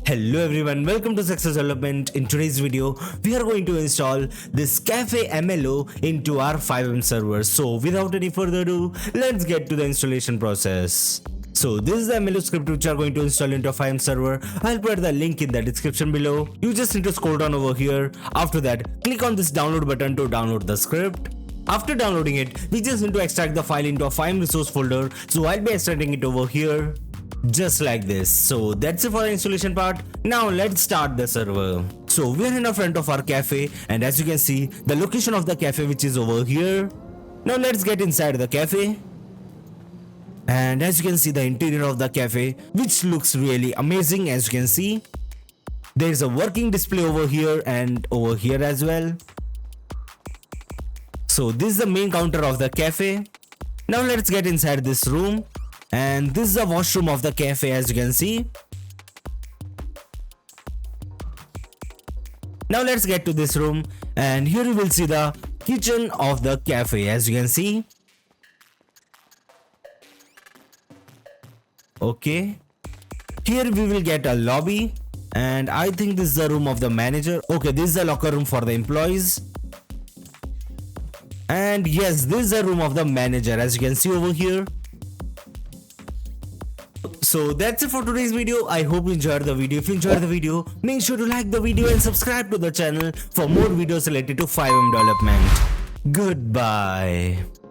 Hello everyone, welcome to Zexus Development. In today's video, we are going to install this Cafe MLO into our FiveM server. So without any further ado, let's get to the installation process. So this is the MLO script which you are going to install into a FiveM server. I'll put the link in the description below. You just need to scroll down over here. After that, click on this download button to download the script. After downloading it, we just need to extract the file into a FiveM resource folder. So I'll be extracting it over here. Just like this. So that's it for the installation part. Now let's start the server. So we are in the front of our cafe, and as you can see, the location of the cafe which is over here. Now let's get inside the cafe. And as you can see, the interior of the cafe, which looks really amazing. As you can see, there is a working display over here and over here as well. So this is the main counter of the cafe. Now let's get inside this room. And this is the washroom of the cafe, as you can see. Now let's get to this room, and here you will see the kitchen of the cafe, as you can see. Okay, here we will get a lobby, and I think this is the room of the manager. Okay, this is the locker room for the employees. And yes, this is the room of the manager, as you can see over here. So that's it for today's video. I hope you enjoyed the video. If you enjoyed the video, make sure to like the video and subscribe to the channel for more videos related to FiveM development. Goodbye.